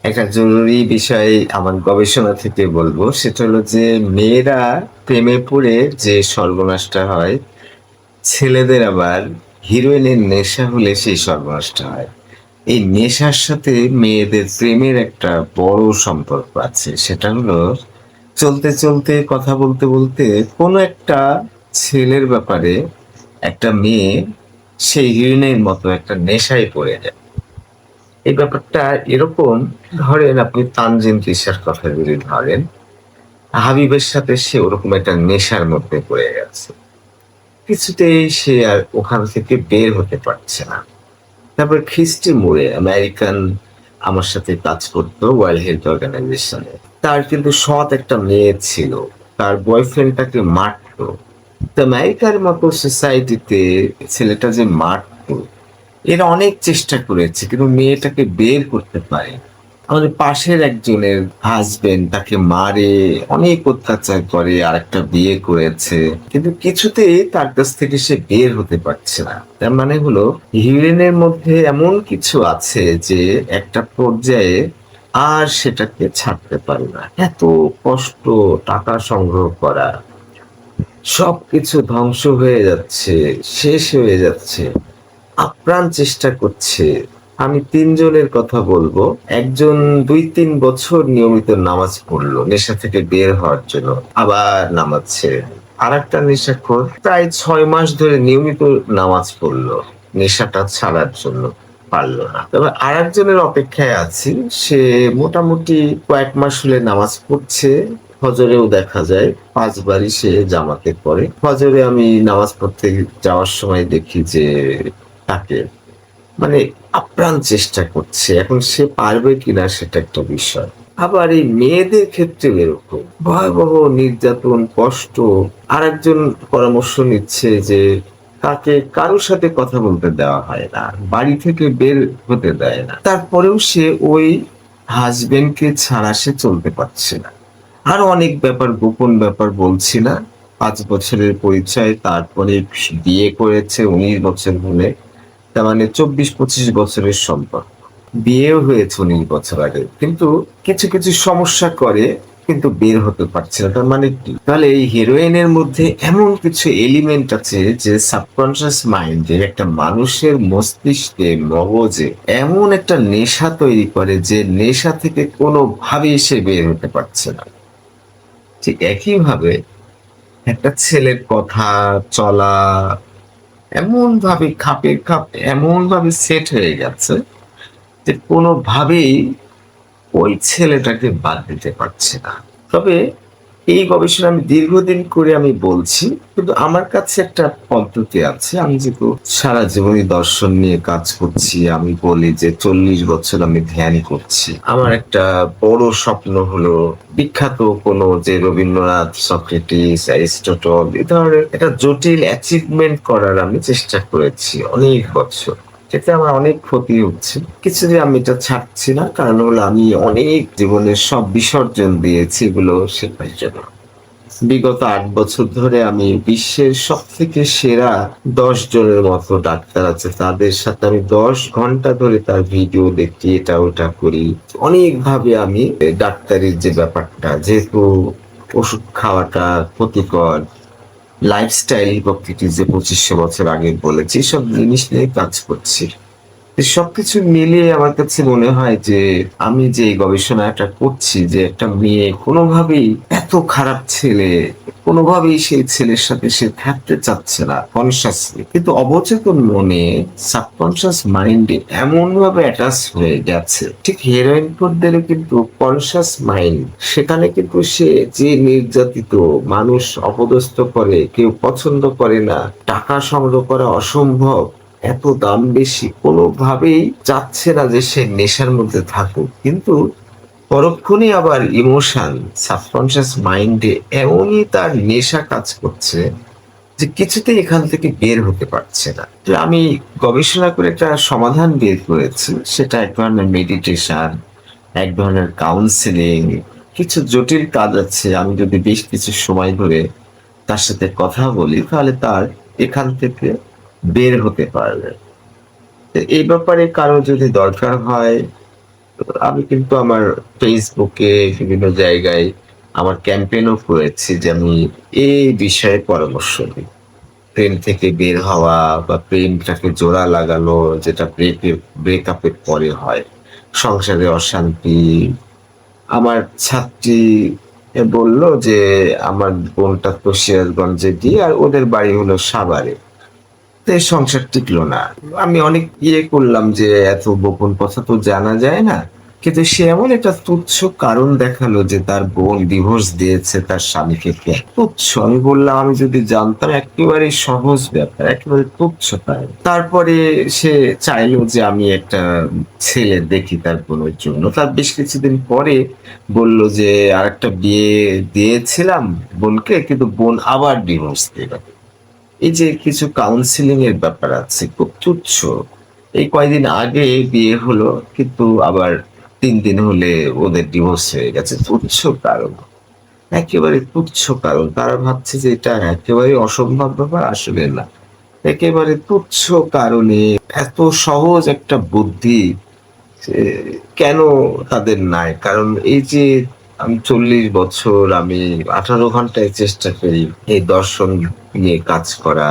একটা জরুরি বিষয় আমার গবেষণা থেকে বলবো, সেটা হলো যে মেয়েরা প্রেমে পড়ে যে সর্বনাশটা হয়, ছেলেদের আবার হিরোইনের নেশা হলে সেই সর্বনাশটা হয়। এই নেশার সাথে মেয়েদের প্রেমের একটা বড় সম্পর্ক আছে। সেটা হলো চলতে চলতে কথা বলতে বলতে কোনো একটা ছেলের ব্যাপারে একটা মেয়ে সেই হিরোইনের মতো একটা নেশায় পড়ে যায়। এই ব্যাপারটা এরকম, ধরেন আপনি তানজিন তিশার কথা যদি ধরেন, হাবিবের সাথে সে ওরকম একটা নেশার মধ্যে পড়ে গেছে। কিছুতেই সে আর ওখান থেকে বের হতে পারছে না। তারপর খ্রিস্টি মুরে আমেরিকান আমার সাথে কাজ করতো ওয়ার্ল্ড হেলথ অর্গানাইজেশনে। তার কিন্তু সৎ একটা মেয়ে ছিল, তার বয়ফ্রেন্ড তাকে মারতো। তো আমেরিকার মতো সোসাইটিতে ছেলেটা যে মারতো, এরা অনেক চেষ্টা করেছে কিন্তু মেয়েটাকে বের করতে পারে। আমাদের পাশের একজনের হাজবেন্ড তাকে মারে, অনেক অত্যাচার করে, আর একটা বিয়ে করেছে, কিন্তু কিছুতেই তার কাছ থেকে সে বের হতে পারছে না। তার মানে হলো হিরোইনের মধ্যে এমন কিছু আছে যে একটা পর্যায়ে আর সেটাকে ছাড়তে পারে না। এত কষ্ট, টাকা সংগ্রহ করা, সবকিছু ধ্বংস হয়ে যাচ্ছে, শেষ হয়ে যাচ্ছে, আপ্রাণ চেষ্টা করছে। আমি তিনজনের কথা বলবো। একজন ২-৩ বছর নিয়মিত নামাজ পড়লো নেশা থেকে বের হওয়ার জন্য, আবার নামাজ ছেড়ে দিল। আর একটা নেশাখোর প্রায় ৬ মাস ধরে নিয়মিত নামাজ পড়লো, নেশাটা ছাড়ার জন্য, পারলো না। তবে আর একজনের অপেক্ষায় আছি, সে মোটামুটি কয়েক মাস হলে নামাজ পড়ছে। ফজরেও দেখা যায় ৫ বারই সে জামাতে পড়ে। ফজরে আমি নামাজ পড়তে যাওয়ার সময় দেখি যে তাকে, মানে, আপ্রাণ চেষ্টা করছে। এখন সে পারবে কিনা সেটা একটা বিষয়। আবার এই মেয়েদের ক্ষেত্রে এরকম ভয়াবহ নির্যাতন, কষ্ট। আরেকজন পরামর্শ নিচ্ছে যে তাকে কারোর সাথে কথা বলতে দেওয়া হয় না, বাড়ি থেকে বের হতে দেয় না, তারপরেও সে ওই হাজবেন্ডকে ছাড়া সে চলতে পারছে না। আরো অনেক ব্যাপার, গোপন ব্যাপার বলছি না। ৫ বছরের পরিচয়, তারপরে বিয়ে করেছে ১৯ বছর হলে, তার মানে ২৪-২৫ বছরের সম্পর্ক। বিয়েও হয়েছে ১৯ বছর আগে, কিন্তু কিছু কিছু সমস্যা করে, কিন্তু বের হতে পারছে না। তার মানে কি? তাহলে এই হেরোইনের মধ্যে এমন কিছু এলিমেন্ট আছে যে সাবকনশিয়াস মাইন্ডে, একটা মানুষের মস্তিষ্কে, মগজে এমন একটা নেশা তৈরি করে যে নেশা থেকে কোনোভাবেই সে বের হতে পারছে না। ঠিক একইভাবে একটা ছেলের কথা, চলা এমন ভাবে খাপে খাপ এমন ভাবে সেট হয়ে গেছে যে কোনোভাবেই ওই ছেলেটাকে বাদ দিতে পারছে না। তবে এই গবেষণা আমি দীর্ঘদিন করে আমি বলছি, কিন্তু আমার কাছে একটা পদ্ধতি আছে। আমি যেহেতু সারা জীবনই দর্শন নিয়ে কাজ করছি, আমি বলি যে ৪০ বছর আমি ধ্যান করছি। আমার একটা বড় স্বপ্ন হলো বিখ্যাত কোনো, যে রবীন্দ্রনাথ, সক্রেটিস, অ্যারিস্টটল এ ধরনের একটা জটিল অ্যাচিভমেন্ট করার আমি চেষ্টা করেছি অনেক বছর। এতে আমার অনেক ক্ষতি হচ্ছে। কিছুদিন আমি এটা ছাড়ছি না, কারণ হলো আমি অনেক জীবনের সব বিসর্জন দিয়েছি এগুলো শেখার জন্য। বিগত ৮ বছর ধরে আমি বিশ্বের সব থেকে সেরা ১০ জনের মতো ডাক্তার আছে, তাদের সাথে আমি ১০ ঘন্টা ধরে তার ভিডিও দেখি, এটা ওটা করি। অনেকভাবে আমি ডাক্তারির যে ব্যাপারটা, যেহেতু ওষুধ খাওয়াটা ক্ষতিকর, লাইফস্টাইল হিপোক্রেটিস যে ২৫০০ বছর আগে বলেছি, সব জিনিস নিয়ে কাজ করছি। সবকিছু মিলিয়ে আমার কাছে মনে হয় যে আমি যে এই গবেষণাটা করছি, যে একটা মেয়ে কোনোভাবেই, এত খারাপ ছেলে, কোনোভাবেই সেই ছেলের সাথে সে থাকতে চাচ্ছে না কনসাসলি, কিন্তু অবচেতন মনে, সাবকনশিয়াস মাইন্ডে এমন ভাবে অ্যাটাচ হয়ে গেছে। ঠিক হেরোইন খোরদেরও কিন্তু কনসাস মাইন্ড, সেখানে কিন্তু সে যে নির্যাতিত মানুষ অপদস্থ করে, কেউ পছন্দ করে না, টাকা সংগ্রহ করা অসম্ভব, এত দাম বেশি, কোনোভাবেই চাচ্ছে না যে সে নেশার মধ্যে থাকুক, কিন্তু পরক্ষণে আবার ইমোশন, সাবকনশিয়াস মাইন্ডে এমনই তার নেশা কাজ করছে যে কিছুতেই এখান থেকে বের হতে পারছে না। তো আমি গবেষণা করে একটা সমাধান বের করেছি, সেটা এক ধরনের মেডিটেশন, এক ধরনের কাউন্সিলিং, কিছু জটিল কাজ আছে। আমি যদি বেশ কিছু সময় ধরে তার সাথে কথা বলি, তাহলে তার এখান থেকে বের হতে পারবে। তো এই ব্যাপারে কারো যদি দরকার হয়, আমি কিন্তু আমার ফেসবুকে বিভিন্ন জায়গায় আমার ক্যাম্পেইনও করেছি যে আমি এই বিষয়ে পরামর্শ দিই। প্রেম থেকে বের হওয়া বা প্রেমটাকে জোড়া লাগানো যেটা ব্রেকআপের পরে হয়। সংসারে অশান্তি। আমার ছাত্রী বলল যে আমার বোনটা তো সিরাজগঞ্জে দিয়ে আর ওদের বাড়ি হলো সাভারে। তো এই সংসার টিকলো না। আমি অনেক করলাম যে এত গোপন কথা তো জানা যায় না। কিন্তু সে এমন একটা তুচ্ছ কারণ দেখালো যে তার বোন ডিভোর্স দিয়েছে তার স্বামীকে। তুচ্ছ, আমি বললাম আমি যদি জানতাম, একেবারে সহজ ব্যাপার, একেবারে তুচ্ছ কারণ। তারপরে সে চাইলো যে আমি একটা ছেলে দেখি তার বোনের জন্য। তার বেশ কিছুদিন পরে বলল যে আরেকটা বিয়ে দিয়েছিলাম বোনকে, কিন্তু বোন আবার ডিভোর্স দিল। এই যে কিছু কাউন্সিলিং এর ব্যাপার আছে, খুব তুচ্ছ। এই কয়দিন আগে বিয়ে হলো, কিন্তু আবার ৩ দিন হলে ওদের ডিভোর্স হয়ে গেছে। তুচ্ছ কারণ, একেবারে তুচ্ছ কারণ। তারা ভাবছে যে এটা একেবারে অসম্ভব ব্যাপার, আসলে না। একেবারে তুচ্ছ কারণে এত সহজ একটা বুদ্ধি সে কেন তাদের নাই? কারণ এই যে আমি ৪০ বছর, আমি ১৮ ঘন্টায় চেষ্টা করি এই দর্শন নিয়ে কাজ করা।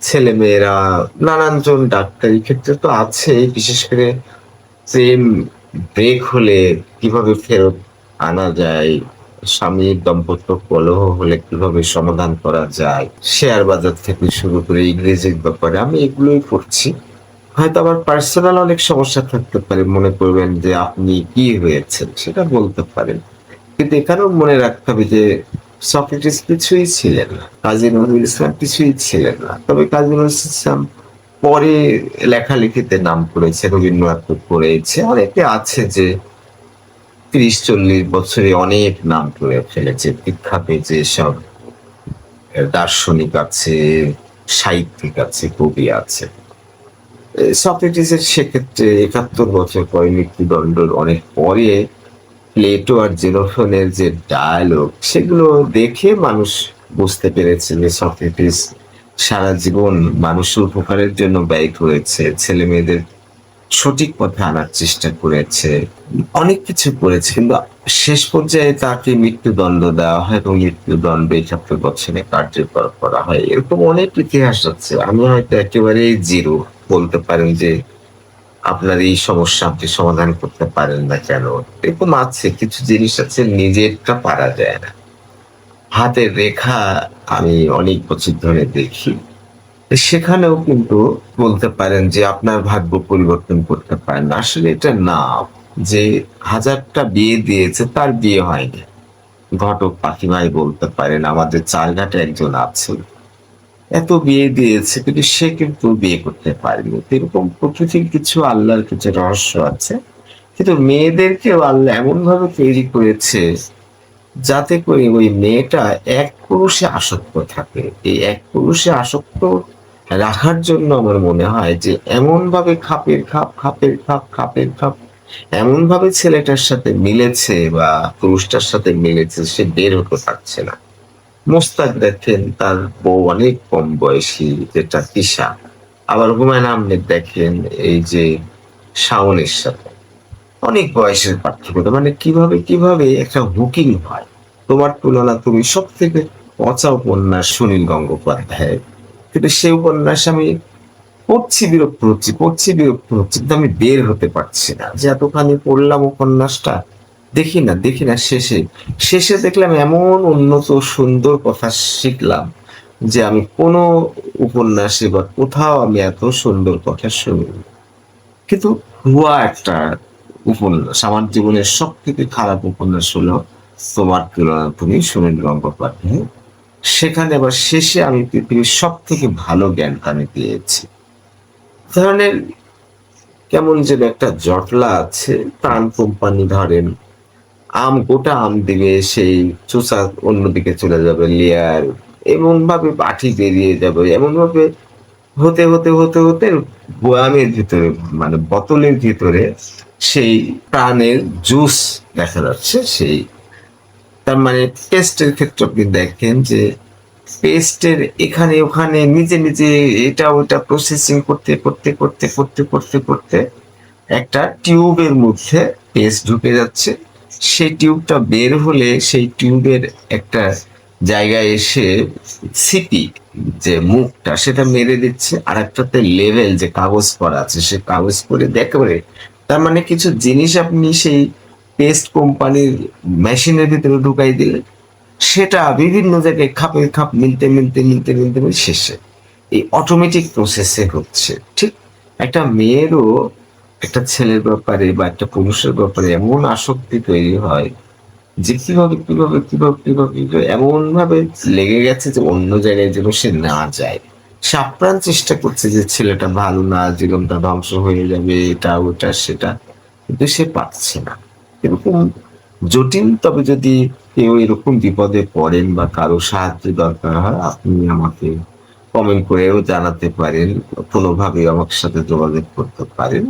ছেলেমেয়েরা নানানজন ডাক্তারি ক্ষেত্রে তো আছেই, বিশেষ করে প্রেম ব্রেক হলে কিভাবে ফেরত আনা যায়, স্বামীর দাম্পত্য কলহ হলে কিভাবে সমাধান করা যায়, শেয়ার বাজার থেকে শুরু করে ইংরেজির ব্যাপারে আমি এগুলোই করছি। হয়তো আমার পার্সোনাল অনেক সমস্যা থাকতে পারে, মনে করবেন যে আপনি কি হয়েছেন সেটা বলতে পারেন। কিন্তু এখানেও মনে রাখতে হবে যে সক্রেটিস কিছুই ছিলেন না, কাজী নজরুল ইসলাম কিছুই ছিলেন না। তবে কাজী নজরুল ইসলাম পরে লেখালেখিতে নাম করেছে, রবীন্দ্রনাথ করেছে, অনেকে আছে যে ৩০-৪০ বছরে অনেক নাম করে ফেলেছে। বিখ্যাত যেসব দার্শনিক আছে, সাহিত্যিক আছে, কবি আছে। সক্রেটিসের সেক্ষেত্রে ৭১ বছর পরে মৃত্যুদণ্ডর অনেক পরে প্লেটো আর জেনোফোনের যে ডায়ালগ, সেগুলো দেখে মানুষ বুঝতে পেরেছে যে সক্রেটিস সারা জীবন মানুষের উপকারের জন্য ব্যয় করেছে, ছেলে মেয়েদের সঠিক পথে আনার চেষ্টা করেছে, অনেক কিছু করেছে। কিন্তু শেষ পর্যায়ে তাকে মৃত্যুদণ্ড দেওয়া হয় এবং মৃত্যুদণ্ড ৭১ বছরে কার্যকর করা হয়। এরকম অনেক ইতিহাস আছে। আমি হয়তো একেবারেই জিরো, বলতে পারেন যে আপনার এই সমস্যা আপনি সমাধান করতে পারেন না কেন? এরকম আছে, কিছু জিনিস আছে নিজেরটা পারা যায় না। হাতের রেখা আমি অনেক বছর ধরে দেখি। সেখানেও কিন্তু বলতে পারেন যে আপনার ভাগ্য পরিবর্তন করতে পারেন না। আসলে এটা না, যে ১০০০টা বিয়ে দিয়েছে তার বিয়ে হয়নি। ঘটক পাখি ভাই বলতে পারেন, আমাদের চারঘাটে একজন আছে। এত বিয়ে দিয়েছে কিন্তু সে কিন্তু বিয়ে করতে পারেনি। তো এরকম প্রকৃতির কিছু, আল্লাহর কিছু রহস্য আছে। কিন্তু মেয়েদেরকেও আল্লাহ এমন ভাবে তৈরি করেছে যাতে করে ওই মেয়েটা এক পুরুষে আসক্ত থাকে। এই এক পুরুষে আসক্ত রাখার জন্য আমার মনে হয় যে এমন ভাবে খাপের খাপ এমন ভাবে ছেলেটার সাথে মিলেছে বা পুরুষটার সাথে মিলেছে, সে বের হতে পারছে না। মোস্তাক দেখেন, তার বউ অনেক কম বয়সী, যেটা তিশা। আবার হুমায়ুন আহমেদ দেখেন, এই যে শাওনের সাথে অনেক বয়সের পার্থক্য। মানে কিভাবে একটা হুকিং হয়। তোমার তুলনা তুমি, সব থেকে পচা উপন্যাস সুনীল গঙ্গোপাধ্যায়। কিন্তু সেই উপন্যাস আমি পড়ছি, কিন্তু আমি বের হতে পারছি না। যে এতখানি পড়লাম উপন্যাসটা, দেখি না শেষে দেখলাম এমন উন্নত সুন্দর কথা শিখলাম যে আমি কোনো উপন্যাসে বা কোথাও আমি এত সুন্দর কথা শুনিনি। কিন্তু ভুয়া একটা উপন্যাস, আমার জীবনের সব থেকে খারাপ উপন্যাস হলো তোমার তুলনা তুমি সুনীল গঙ্গোপাধ্যায়। সেখানে আবার শেষে আমি পৃথিবীর সব থেকে ভালো জ্ঞানটা আমি পেয়েছি। ধরনের কেমন যেন একটা জটলা আছে। প্রাণ কোম্পানি ধরেন, গোটা আম দিবে, সেই চোষা অন্যদিকে চলে যাবে, লেয়ার এমন ভাবে পাঠি বেরিয়ে যাবে, এমন ভাবে হতে বয়ামের ভিতরে, মানে বোতলের ভিতরে সেই প্রাণের জুস দেখা যাচ্ছে। সেই, তার মানে পেস্টের ক্ষেত্রে আপনি দেখেন যে পেস্টের এখানে ওখানে নিজে এটা ওটা প্রসেসিং করতে একটা টিউবের মধ্যে পেস্ট ঢুকে যাচ্ছে, সেই টিউবটা বের হলে সেই টিউবের একটা জায়গায় এসে সিপি যে মুখটা সেটা মেরে দিচ্ছে, আর একটাতে লেভেল যে কাগজ করা আছে সে কাগজ করে দেখবে। তার মানে কিছু জিনিস আপনি সেই পেস্ট কোম্পানির মেশিনের ভিতরে ঢুকাই দিলে সেটা বিভিন্ন জায়গায় খাপে খাপ মিলতে মিলতে মিলতে মিলতে মিলতে শেষে এই অটোমেটিক প্রসেসে হচ্ছে। ঠিক একটা মেয়েরও একটা ছেলের ব্যাপারে বা একটা পুরুষের ব্যাপারে এমন আসক্তি তৈরি হয় যে কিভাবে এমন ভাবে লেগে গেছে যে অন্য জায়গায় যেন সে না যায়। সে আপ্রাণ চেষ্টা করছে যে ছেলেটা ভালো না, জীবনটা ধ্বংস হয়ে যাবে, এটা ওটা সেটা, কিন্তু সে পারছে না। এরকম জটিল, তবে যদি কেউ এরকম বিপদে পড়েন বা কারো সাহায্য দরকার হয়, আপনি আমাকে কমেন্ট করেও জানাতে পারেন, কোনোভাবে আমার সাথে যোগাযোগ করতে পারেন।